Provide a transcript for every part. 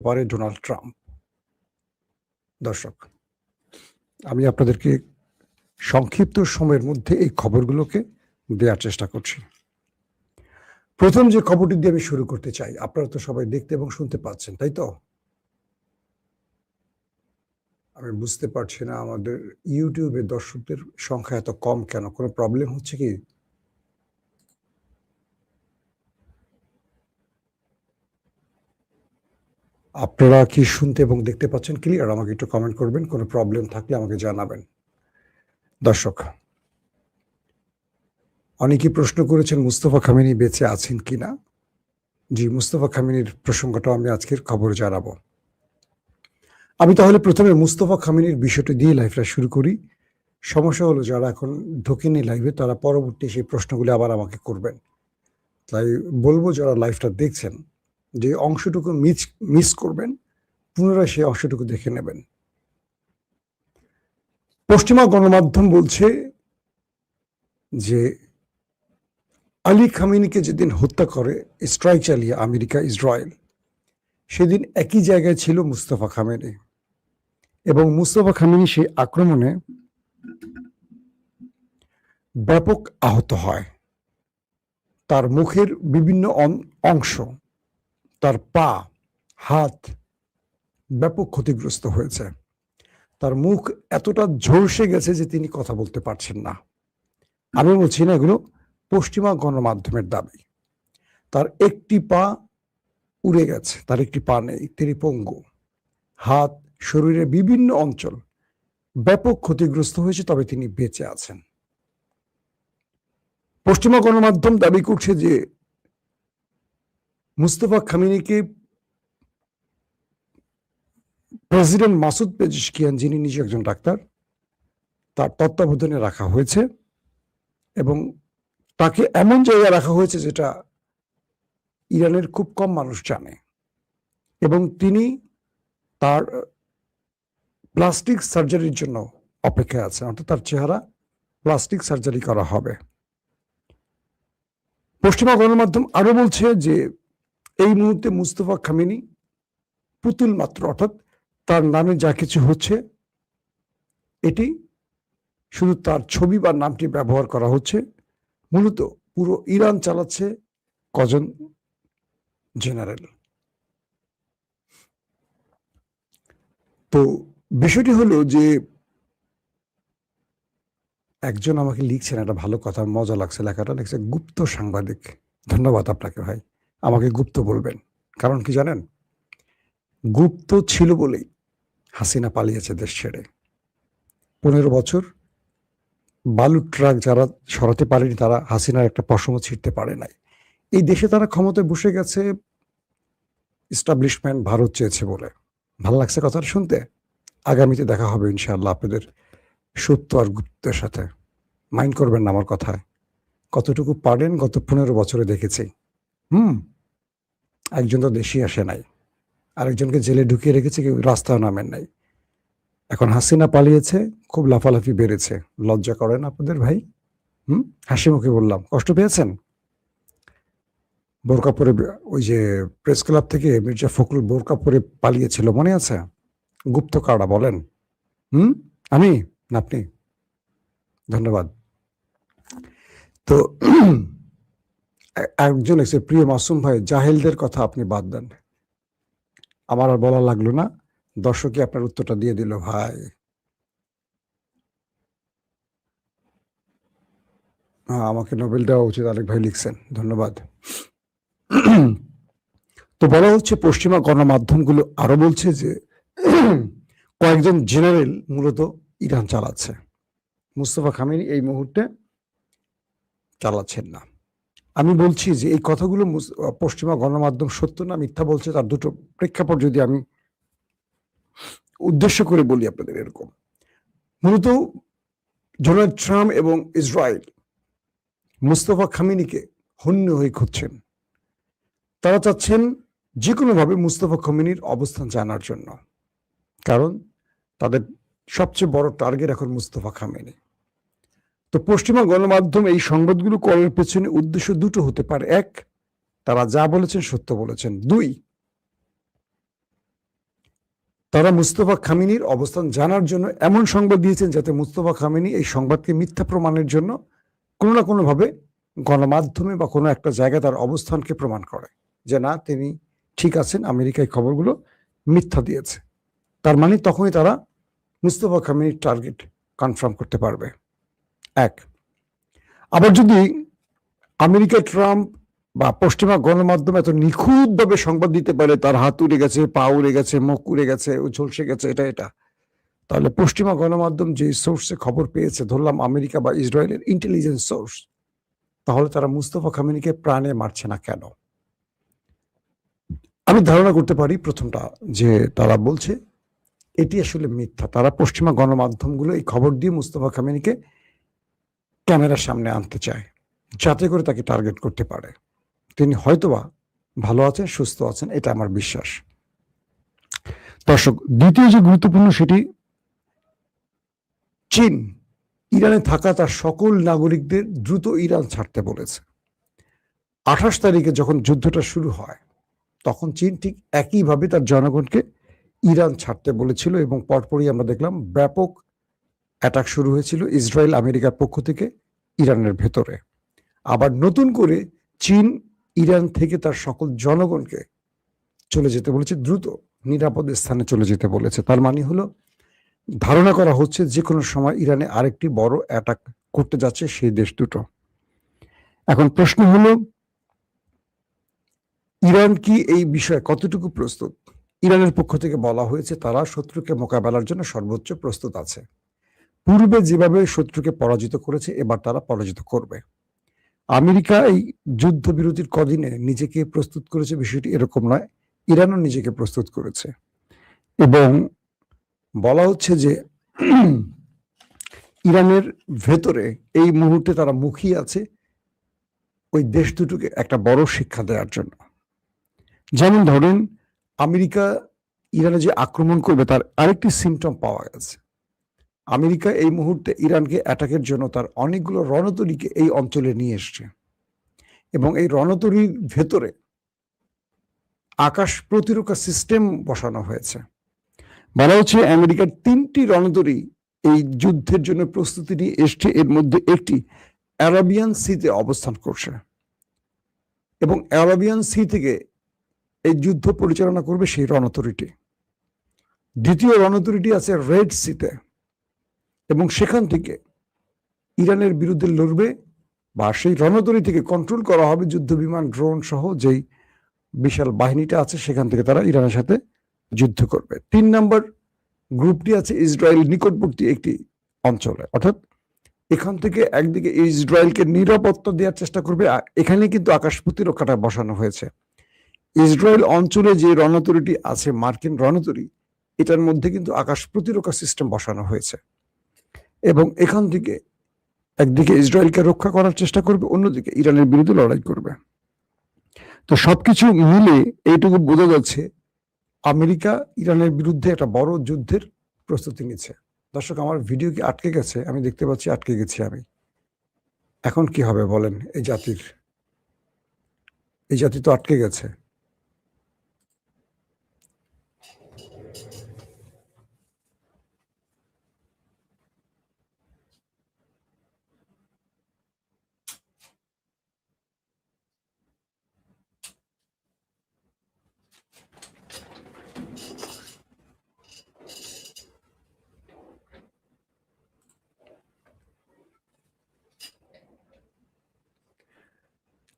পারে Donald Trump. দর্শক, আমি আপনাদেরকে সংক্ষিপ্ত সময়ের মধ্যে এই খবরগুলোকে দেওয়ার চেষ্টা করছি। প্রথম যে খবরটি দিয়ে আমি শুরু করতে চাই, আপনারা তো সবাই দেখতে এবং শুনতে পাচ্ছেন, তাই তো? আমি বুঝতে পারছি না আমাদের ইউটিউবে দর্শকদের সংখ্যা এত কম কেন? কোনো প্রবলেম হচ্ছে কি? আপনারা কি শুনতে এবং দেখতে পাচ্ছেন ক্লিয়ার? আমাকে একটু কমেন্ট করবেন, কোনো প্রবলেম থাকলে আমাকে জানাবেন। দর্শক, অনেকেই প্রশ্ন করেছেন মুস্তফা খামেনি বেঁচে আছেন কিনা। জি, মুস্তফা খামেনির প্রসঙ্গটা আমি আজকের খবরে জানাবো। আমি তাহলে প্রথমে মুস্তফা খামেনির বিষয়টি দিয়ে লাইভটা শুরু করি। সমস্যা হলো যারা এখন ঢোকেনি লাইভে তারা পরবর্তী সেই প্রশ্নগুলি আবার আমাকে করবেন। তাই বলবো যারা লাইভটা দেখছেন যে অংশটুকু মিস করবেন, পুনরায় সেই অংশটুকু দেখে নেবেন। পশ্চিমা গণমাধ্যম বলছে যে আলী খামেনিকে যেদিন হত্যা করে স্ট্রাইক চালিয়ে আমেরিকা ইসরায়েল, সেদিন একই জায়গায় ছিল মুস্তফা খামেনি এবং মুস্তফা খামেনি সেই আক্রমণে ব্যাপক আহত হয়। তার মুখের বিভিন্ন অংশ, তার পা, হাত ব্যাপক ক্ষতিগ্রস্ত হয়েছে। তার মুখ এতটা ঝলসে গেছে যে তিনি কথা বলতে পারছেন না। আমি বলছি না, এগুলো পশ্চিমা গণমাধ্যমের দাবি। তার একটি পা উড়ে গেছে, তার একটি পা নেই, তিনি পঙ্গু। হাত, শরীরের বিভিন্ন অঞ্চল ব্যাপক ক্ষতিগ্রস্ত হয়েছে, তবে তিনি বেঁচে আছেন। পশ্চিমা গণমাধ্যম দাবি করছে যে মুস্তফা খামেনিকে প্রেসিডেন্ট মাসুদ পেজিশকিয়ান, যিনি নিজে একজন ডাক্তার, তার তত্ত্বাবধানে রাখা হয়েছে এবং তাকে এমন জায়গায় রাখা হয়েছে যেটা ইরানের খুব কম মানুষ জানে, এবং তিনি তার প্লাস্টিক সার্জারির জন্য অপেক্ষায় আছেন, অর্থাৎ তার চেহারা প্লাস্টিক সার্জারি করা হবে। পশ্চিমা গণমাধ্যম আরো বলছে যে এই মুহূর্তে মুস্তফা খামেনি পুতুল মাত্র, অর্থাৎ তার নামে যা কিছু হচ্ছে এটি শুধু তার ছবি বা নামটি ব্যবহার করা হচ্ছে। মূলত পুরো ইরান চালাচ্ছে কজন জেনারেল। তো বিষয়টি হলো যে একজন আমাকে লিখছেন, একটা ভালো কথা, মজা লাগছে লেখাটা, লিখছে গুপ্ত সাংবাদিক। ধন্যবাদ আপনাকে ভাই, আমাকে গুপ্ত বলবেন। কারণ কি জানেন, গুপ্ত ছিল বলেই হাসিনা পালিয়েছে দেশ ছেড়ে। 15 বছর বালুর ট্রাক যারা সরাতে পারেনি তারা হাসিনার একটা পশমও ছিঁড়তে পারে নাই। এই দেশে তারা ক্ষমতায় বসে গেছে, এস্টাবলিশমেন্ট ভারত চেয়েছে বলে। ভালো লাগছে কথাটা শুনতে। আগামীতে দেখা হবে ইনশাআল্লাহ আপনাদের সত্য আর গুপ্তের সাথে। মাইন্ড করবেন না আমার কথায়। কতটুকু পারেন গত 15 বছরে দেখেছি। একজন তো দেশই আসে নাই, আরেকজনকে জেলে ঢুকিয়ে রেখেছে, কেউ রাস্তাও নামেন নাই। এখন হাসিনা পালিয়েছে, খুব লাফালাফি বেড়েছে। লজ্জা করেন আপনাদের ভাই? হাসি মুখে বললাম, কষ্ট পেয়েছেন? বোরকা পরে ওই যে প্রেস ক্লাব থেকে মির্জা ফখরুল বোরকা পরে পালিয়েছিল, মনে আছে? গুপ্ত কারা বলেন? আমি না আপনি? ধন্যবাদ। তো একজন এসে, প্রিয় মাসুম ভাই, জাহেলদের কথা আপনি বাদ দেন, আমার আর বলা লাগলো না, দর্শকই আপনার উত্তরটা দিয়ে দিল ভাই। আমাকে নোবেল দেওয়া উচিত, আরেক ভাই লিখছেন, ধন্যবাদ। তো বলা হচ্ছে, পশ্চিমা গণমাধ্যমগুলো আরো বলছে যে কয়েকজন জেনারেল মূলত ইরান চালাচ্ছে, মুস্তফা খামেনি এই মুহূর্তে চালাচ্ছেন না। আমি বলছি যে এই কথাগুলো পশ্চিমা গণমাধ্যম সত্য না মিথ্যা বলছে, তার দুটো প্রেক্ষাপট যদি আমি উদ্দেশ্য করে বলি আপনাদের। এরকম মূলত ডোনাল্ড ট্রাম্প এবং ইসরায়েল মুস্তফা খামেনিকে হন্য হয়ে খুঁজছেন। তারা চাচ্ছেন যে কোনোভাবে মুস্তফা খামেনির অবস্থান জানার জন্য, কারণ তাদের সবচেয়ে বড় টার্গেট এখন মুস্তফা খামেনি। তো পশ্চিমা গণমাধ্যম এই সংবাদগুলো করার পেছনে উদ্দেশ্য দুটো হতে পারে। এক, তারা যা বলেছেন সত্য বলেছেন। দুই, তারা মুস্তফা খামেনির অবস্থান জানার জন্য এমন সংবাদ দিয়েছেন যাতে মুস্তফা খামেনি এই সংবাদকে মিথ্যা প্রমাণের জন্য কোনো না কোনোভাবে গণমাধ্যমে বা কোনো একটা জায়গায় তার অবস্থানকে প্রমাণ করে যে না, তিনি ঠিক আছেন, আমেরিকায় খবরগুলো মিথ্যা দিয়েছে। তার মানে তখনই তারা মুস্তফা খামেনির টার্গেট কনফার্ম করতে পারবে। এক, আবার যদি আমেরিকা ট্রাম্প বা পশ্চিমা গণমাধ্যম এত নিখুঁতভাবে সংবাদ দিতে পারে, তার হাত উড়ে গেছে, পা উড়ে গেছে, মুখ উড়ে গেছে, ঝলসে গেছে, এটা, তাহলে পশ্চিমা গণমাধ্যম যে সোর্সে খবর পেয়েছে, ধরলাম আমেরিকা বা ইসরায়েলের ইন্টেলিজেন্স সোর্স, তাহলে তারা মুস্তফা খামেনিকে প্রাণে মারছে না কেন? আমি ধারণা করতে পারি প্রথমটা, যে তারা বলছে এটি আসলে মিথ্যা। তারা পশ্চিমা গণমাধ্যমগুলো এই খবর দিয়ে মুস্তফা খামেনিকে ক্যামেরার সামনে আনতে চায়, যাতে করে তাকে টার্গেট করতে পারে। তিনি হয়তোবা ভালো আছেন, সুস্থ আছেন, এটা আমার বিশ্বাস। দর্শক, দ্বিতীয় যে গুরুত্বপূর্ণ, সেটি চীন ইরানে থাকা তার সকল নাগরিকদের দ্রুত ইরান ছাড়তে বলেছে। 28 তারিখে যখন যুদ্ধটা শুরু হয়, তখন চীন ঠিক একইভাবে তার জনগণকে ইরান ছাড়তে বলেছিল, এবং পরপরই আমরা দেখলাম ব্যাপক অ্যাটাক শুরু হয়েছিল ইসরায়েল আমেরিকার পক্ষ থেকে ইরানের ভেতরে। আবার নতুন করে চীন ইরান থেকে তার সকল জনগণকে চলে যেতে বলেছে, দ্রুত নিরাপদ স্থানে চলে যেতে বলেছে। তার মানে হলো, ধারণা করা হচ্ছে যে কোনো সময় ইরানে আরেকটি বড় অ্যাটাক করতে যাচ্ছে সেই দেশ দুটো। এখন প্রশ্ন হলো, ইরান কি এই বিষয়ে কতটুকু প্রস্তুত? ইরানের পক্ষ থেকে বলা হয়েছে তারা শত্রুকে মোকাবেলার জন্য সর্বোচ্চ প্রস্তুত আছে। পূর্বে যেভাবে শত্রুকে পরাজিত করেছে, এবার তারা পরাজিত করবে। আমেরিকা এই যুদ্ধবিরতির কদিনে নিজেকে প্রস্তুত করেছে, বিষয়টি এরকম নয়, ইরানও নিজেকে প্রস্তুত করেছে। এবং বলা হচ্ছে যে ইরানের ভেতরে এই মুহূর্তে তারা মুখিয়ে আছে ওই দেশ দুটোকে একটা বড় শিক্ষা দেওয়ার জন্য। যেমন ধরেন, আমেরিকা ইরানে যে আক্রমণ করবে, তার আরেকটি সিমটম পাওয়া গেছে। আমেরিকা এই মুহূর্তে ইরানকে অ্যাটাকের জন্য তার অনেকগুলো রণতরীকে এই অঞ্চলে নিয়ে এসছে, এবং এই রণতরীর ভেতরে আকাশ প্রতিরক্ষা সিস্টেম বসানো হয়েছে। বলা হচ্ছে আমেরিকার 3টি রণতরী এই যুদ্ধের জন্য প্রস্তুতি নিয়ে এসছে। এর মধ্যে একটি অ্যারাবিয়ান সিতে অবস্থান করছে, এবং অ্যারাবিয়ান সি থেকে এই যুদ্ধ পরিচালনা করবে সেই রণতরীটি। দ্বিতীয় রণতরীটি আছে রেড সিতে, এবং সেখান থেকে ইরানের বিরুদ্ধে লড়বে, বা সেই রণতরী থেকে কন্ট্রোল করা হবে যুদ্ধ বিমান, ড্রোন সহ যেই বিশাল বাহিনীটা আছে, সেখান থেকে তারা ইরানের সাথে যুদ্ধ করবে। 3 নম্বর গ্রুপটি আছে ইসরায়েল নিকটবর্তী একটি অঞ্চলে, অর্থাৎ এখান থেকে একদিকে ইসরায়েলকে নিরাপত্তা দেওয়ার চেষ্টা করবে। এখানে কিন্তু আকাশ প্রতিরক্ষাটা বসানো হয়েছে। ইসরায়েল অঞ্চলে যে রণতরীটি আছে, মার্কিন রণতরী, এটার মধ্যে কিন্তু আকাশ প্রতিরক্ষা সিস্টেম বসানো হয়েছে, এবং এখান থেকে একদিকে ইসরায়েলকে রক্ষা করার চেষ্টা করবে, অন্যদিকে ইরানের বিরুদ্ধে লড়াই করবে। তো সবকিছু মিলে এইটুকু বোঝা যাচ্ছে আমেরিকা ইরানের বিরুদ্ধে একটা বড় যুদ্ধের প্রস্তুতি নিচ্ছে। দর্শক, আমার ভিডিও কি আটকে গেছে? আমি দেখতে পাচ্ছি আটকে গেছি আমি। এখন কি হবে বলেন? এই জাতি তো আটকে গেছে।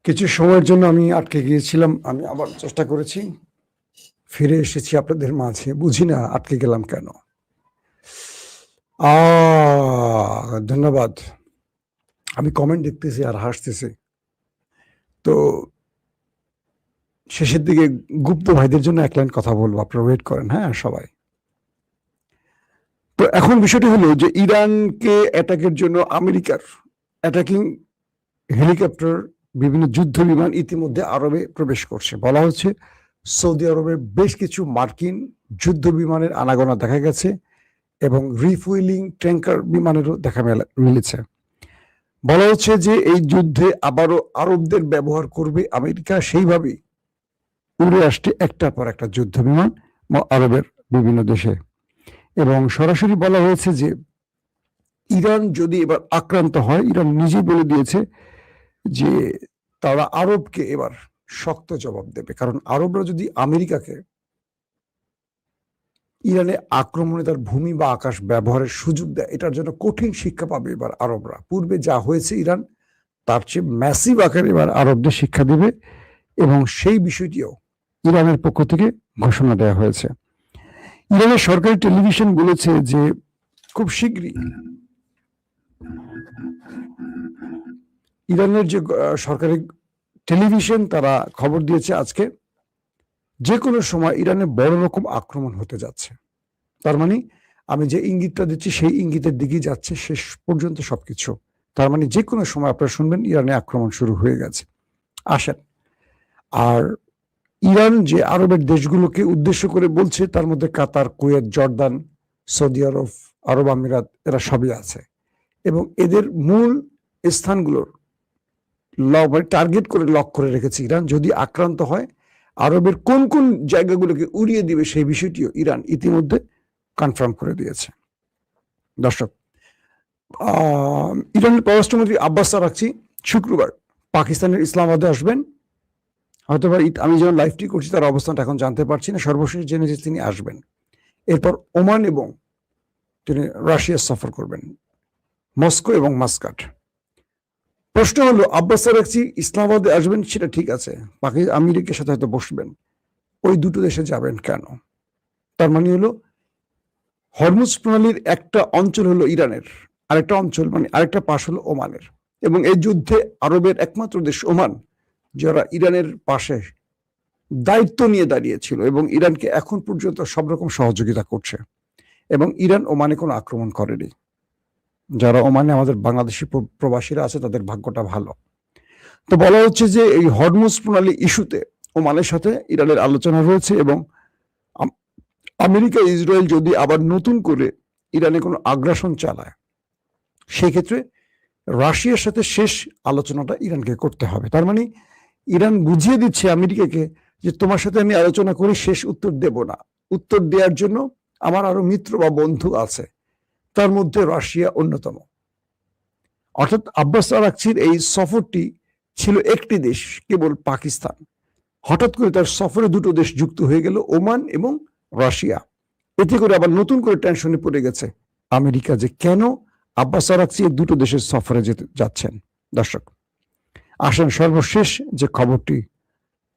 কিছু সময়ের জন্য আমি আটকে গিয়েছিলাম, আমি আবার চেষ্টা করেছি, ফিরে এসেছি আপনাদের মাঝে। বুঝি না আটকে গেলাম কেন। ধন্যবাদ। আমি কমেন্ট দেখতেছি আর হাসতেছি। তো শেষের দিকে গুপ্ত ভাইদের জন্য এক লাইন কথা বলবো, আপনারা ওয়েট করেন। হ্যাঁ সবাই। তো এখন বিষয়টি হলো যে ইরানকে অ্যাটাকের জন্য আমেরিকার অ্যাটাকিং হেলিকপ্টার, বিভিন্ন যুদ্ধ বিমান ইতিমধ্যে আরবে প্রবেশ করছে। বলা হচ্ছে সৌদি আরবে বেশ কিছু মার্কিন যুদ্ধ বিমানের আনাগোনা দেখা গেছে, এবং রিফুয়েলিং ট্যাঙ্কার বিমানেরও দেখা মিলেছে। বলা হচ্ছে যে এই যুদ্ধে আবারও আরবদের ব্যবহার করবে আমেরিকা, সেইভাবেই উড়ে আসছে একটার পর একটা যুদ্ধ বিমান আরবের বিভিন্ন দেশে, এবং সরাসরি বলা হয়েছে যে ইরান যদি এবার আক্রান্ত হয়, ইরান নিজেই বলে দিয়েছে যে তারা আরবকে এবার শক্ত জবাব দেবে, কারণ আরবরা যদি আমেরিকাকে ইরানে আক্রমণে তার ভূমি বা আকাশ ব্যবহারের সুযোগ দেয়, এটার জন্য কঠিন শিক্ষা পাবে এবার আরবরা। পূর্বে যা হয়েছে ইরান, তার চেয়ে ম্যাসিভ আকারে এবার আরবদের শিক্ষা দেবে, এবং সেই বিষয়টিও ইরানের পক্ষ থেকে ঘোষণা দেওয়া হয়েছে। ইরানের সরকারি টেলিভিশন বলেছে যে খুব শীঘ্রই ইরানের যে সরকারি টেলিভিশন, তারা খবর দিয়েছে আজকে যে কোনো সময় ইরানে বড় রকম আক্রমণ হতে যাচ্ছে। তার মানে আমি যে ইঙ্গিতটা দিচ্ছি সেই ইঙ্গিতের দিকেই যাচ্ছে শেষ পর্যন্ত সবকিছু। তার মানে যে কোনো সময় আপনারা শুনবেন ইরানে আক্রমণ শুরু হয়ে গেছে। আসেন, আর ইরান যে আরবের দেশগুলোকে উদ্দেশ্য করে বলছে, তার মধ্যে কাতার, কুয়েত, জর্দান, সৌদি আরব, আরব আমিরাত, এরা সবই আছে, এবং এদের মূল স্থানগুলোর টার্গেট করে লক করে রেখেছে ইরান। যদি আক্রান্ত হয়, আরবের কোন কোন জায়গাগুলোকে উড়িয়ে দিবে সেই বিষয়টিও ইরান ইতিমধ্যে কনফার্ম করে দিয়েছে। দর্শক, ইরানের পররাষ্ট্রমন্ত্রী আব্বাস আরাকচি শুক্রবার পাকিস্তানের ইসলামাবাদে আসবেন। হয়তোবা আমি যখন লাইভটি করছি তার অবস্থানটা এখন জানতে পারছি না, সর্বশেষ জেনেছি তিনি আসবেন। এরপর ওমান এবং তিনি রাশিয়া সফর করবেন, মস্কো এবং মাস্কাট। প্রশ্ন হলো, আব্বাস আরাকচি ইসলামাবাদে আসবেন সেটা ঠিক আছে, আমেরিকার সাথে হয়তো বসবেন, ওই দুটো দেশে যাবেন কেন? তার মানে হলো হরমুজ প্রণালীর একটা অঞ্চল হলো ইরানের, আরেকটা অঞ্চল মানে আরেকটা পাশ হলো ওমানের, এবং এই যুদ্ধে আরবের একমাত্র দেশ ওমান যারা ইরানের পাশে দায়িত্ব নিয়ে দাঁড়িয়েছিল এবং ইরানকে এখন পর্যন্ত সব রকম সহযোগিতা করছে, এবং ইরান ওমানে কোনো আক্রমণ করেনি। যারা ওমানে আমাদের বাংলাদেশি প্রবাসীরা আছে তাদের ভাগ্যটা ভালো। তো বলা হচ্ছে যে এই হরমুজ প্রণালী ইস্যুতে ওমানের সাথে ইরানের আলোচনা রয়েছে, এবং আমেরিকা ইসরায়েল যদি আবার নতুন করে ইরানে কোনো আগ্রাসন চালায়, সেক্ষেত্রে রাশিয়ার সাথে শেষ আলোচনাটা ইরানকে করতে হবে। তার মানে ইরান বুঝিয়ে দিচ্ছে আমেরিকাকে যে তোমার সাথে আমি আলোচনা করে শেষ উত্তর দেব না, উত্তর দেওয়ার জন্য আমার আরো মিত্র বা বন্ধু আছে, তার মধ্যে রাশিয়া অন্যতম। অর্থাৎ আব্বাস আরাকচির এই সফরটি ছিল একটি দেশ, কেবল পাকিস্তান। হঠাৎ করে তার সফরে দুটো দেশ যুক্ত হয়ে গেল, ওমান এবং রাশিয়া। এতে করে আবার নতুন করে টেনশনে পড়ে গেছে আমেরিকা যে কেন আব্বাস আরাকচি এই দুটো দেশের সফরে যাচ্ছেন। দর্শক, আসেন সর্বশেষ যে খবরটি,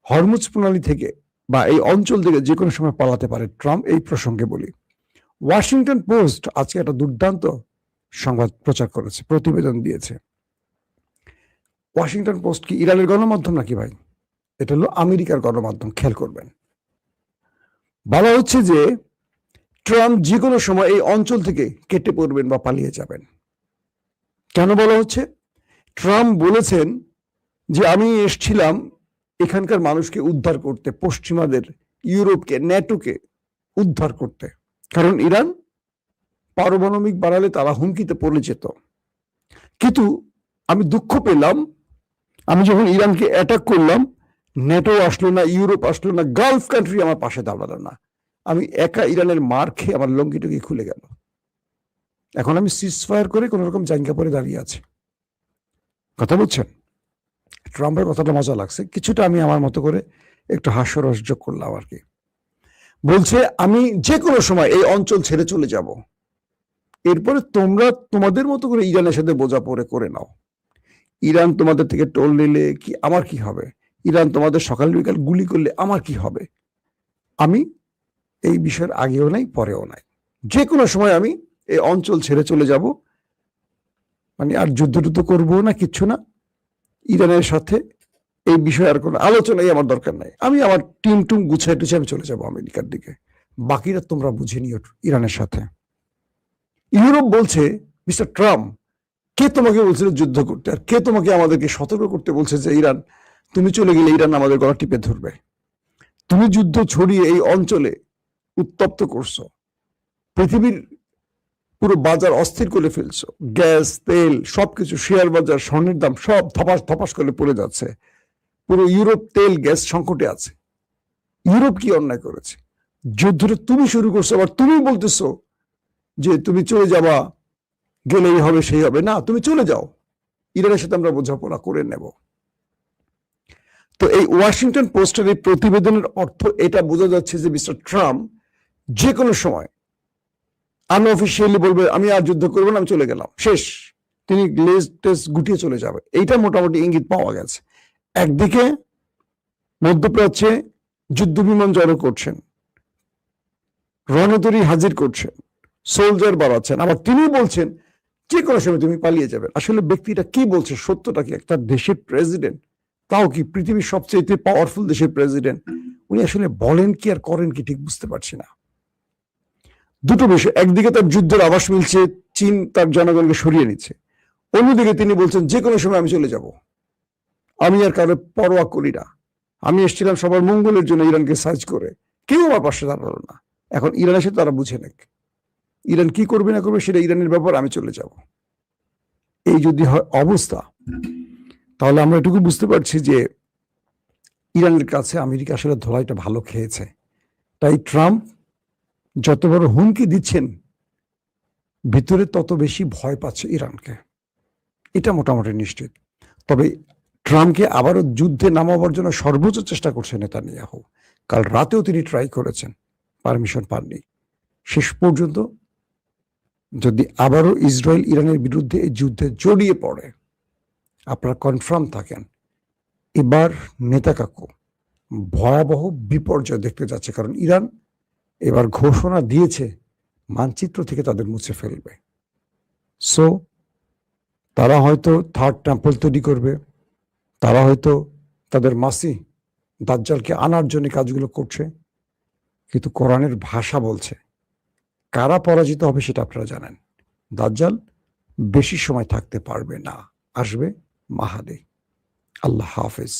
হরমুজ প্রণালী থেকে বা এই অঞ্চল থেকে যে কোনো সময় পালাতে পারে ট্রাম্প, এই প্রসঙ্গে বলি। ওয়াশিংটন পোস্ট আজকে একটা দুর্দান্ত সংবাদ প্রচার করেছে, প্রতিবেদন দিয়েছে। ওয়াশিংটন পোস্ট কি ইরানের গণমাধ্যম নাকি ভাই? এটা হলো আমেরিকার গণমাধ্যম, খেয়াল করবেন। বলা হচ্ছে যে ট্রাম্প যে কোনো সময় এই অঞ্চল থেকে কেটে পড়বেন বা পালিয়ে যাবেন। কেন বলা হচ্ছে? ট্রাম্প বলেছেন যে আমি এসেছিলাম এখানকার মানুষকে উদ্ধার করতে, পশ্চিমাদের, ইউরোপকে, ন্যাটোকে উদ্ধার করতে, কারণ ইরান পারমাণবিক বাড়ালে তারা হুমকিতে পড়ে যেত। কিন্তু আমি দুঃখ পেলাম, আমি যখন ইরানকে অ্যাটাক করলাম, ন্যাটো আসলো না, ইউরোপ আসলো না, গালফ কান্ট্রি আমার পাশে দাঁড়ালো না, আমি একা ইরানের মার খেয়ে আমার লঙ্গিটুকি খুলে গেল। এখন আমি সিজ ফায়ার করে কোন রকম জায়গা পরে দাঁড়িয়ে আছি। কথা বলছেন? ট্রাম্পের কথাটা মজা লাগছে, কিছুটা আমি আমার মতো করে একটু হাস্যরস যোগ করলাম আর কি। বলছে আমি যে কোনো সময় এই অঞ্চল ছেড়ে চলে যাব, এরপরে তোমরা তোমাদের মতো করে ইরানের সাথে বোঝাপড়া করে নাও। ইরান তোমাদের থেকে টোল নিলে কি আমার কি হবে? ইরান তোমাদের সকাল বিকাল গুলি করলে আমার কি হবে? আমি এই বিষয়ের আগেও নাই পরেও নাই, যে কোনো সময় আমি এই অঞ্চল ছেড়ে চলে যাব, মানে আর যুদ্ধ টুদ্ধ করবো না, কিচ্ছু না। ইরানের সাথে এই বিষয়ে আর কোনো আলোচনাই আমার দরকার নাই, আমি আমার টিম টুম গুছাই টুছে আমি চলে যাবো আমেরিকার দিকে, বাকিরা তোমরা বুঝে নিও ইরানের সাথে। ইউরোপ বলছে মিস্টার ট্রাম্প, কে তোমাকে বলছিল যুদ্ধ করতে, আর কে তোমাকে আমাদেরকে সতর্ক করতে বলছে যে ইরান তুমি চলে গেলে ইরান আমাদের গলা টিপে ধরবে? তুমি যুদ্ধ ছড়িয়ে এই অঞ্চলে উত্তপ্ত করছো, পৃথিবীর পুরো বাজার অস্থির করে ফেলছো, গ্যাস, তেল, সবকিছু, শেয়ার বাজার, স্বর্ণের দাম সব ধপাস ধপাস করে পড়ে যাচ্ছে, পুরো ইউরোপ তেল গ্যাস সংকটে আছে। ইউরোপ কি অন্যায় করেছে? যুদ্ধটা তুমি শুরু করছো, আবার তুমি বলতেছো যে তুমি চলে যাবা, গেলেই হবে সেই হবে। না, তুমি চলে যাও, ইরানের সাথে আমরা বোঝাপড়া করে নেব। তো এই ওয়াশিংটন পোস্টের এই প্রতিবেদনের অর্থ এটা বোঝা যাচ্ছে যে মিস্টার ট্রাম্প যে কোনো সময় আনঅফিসিয়ালি বলবে আমি আর যুদ্ধ করবো না, আমি চলে গেলাম, শেষ। তিনি লেজ টেস গুটিয়ে চলে যাবে, এইটা মোটামুটি ইঙ্গিত পাওয়া গেছে। একদিকে মধ্যপ্রাচ্যে যুদ্ধ বিমান জড়ো করছেন, রণতরী হাজির করছেন, সোলজার বাড়াচ্ছেন, আবার তিনি বলছেন যে কোনো সময় তুমি পালিয়ে যাবেন। আসলে ব্যক্তিটা কি বলছে, সত্যটা কি? একটা দেশের প্রেসিডেন্ট, তাও কি পৃথিবীর সবচেয়ে পাওয়ারফুল দেশের প্রেসিডেন্ট, উনি আসলে বলেন কি আর করেন কি ঠিক বুঝতে পারছি না। দুটো বিষয়, একদিকে তার যুদ্ধের আভাস মিলছে, চীন তার জনগণকে সরিয়ে নিচ্ছে, অন্যদিকে তিনি বলছেন যে কোনো সময় আমি চলে যাব, আমি আর কারো পরোয়া করি না, আমি এসেছিলাম সবার মঙ্গলের জন্য ইরানকে সার্চ করে, কেউ আমার পাশে দাঁড়ালো না, এখন ইরান এসে তারা বুঝে নেক, ইরান কি করবে না করবে সেটা ইরানের ব্যাপার, আমি চলে যাব। এই যদি হয় অবস্থা, তাহলে আমরা এটুকু বুঝতে পারছি যে ইরানের কাছে আমেরিকা আসলে ধোলাইটা ভালো খেয়েছে। তাই ট্রাম্প যত বড় হুমকি দিচ্ছেন, ভিতরে তত বেশি ভয় পাচ্ছে ইরানকে, এটা মোটামুটি নিশ্চিত। তবে ট্রাম্পকে আবারও যুদ্ধে নামাবার জন্য সর্বোচ্চ চেষ্টা করছে নেতানিয়াহু। কাল রাতেও তিনি ট্রাই করেছেন, পারমিশন পাননি। শেষ পর্যন্ত যদি আবারও ইসরায়েল ইরানের বিরুদ্ধে এই যুদ্ধে জড়িয়ে পড়ে, আপনারা কনফার্ম থাকেন এবার নেতা কাকু ভয়াবহ বিপর্যয় দেখতে যাচ্ছে, কারণ ইরান এবার ঘোষণা দিয়েছে মানচিত্র থেকে তাদের মুছে ফেলবে। সো তারা হয়তো থার্ড টেম্পল তৈরি করবে, তারা হয়তো তাদের মাসি দাজ্জালকে আনার জন্য কাজগুলো করছে, কিন্তু কোরআনের ভাষা বলছে কারা পরাজিত হবে সেটা আপনারা জানেন। দাজ্জাল বেশি সময় থাকতে পারবে না, আসবে মাহাদি। আল্লাহ হাফেজ।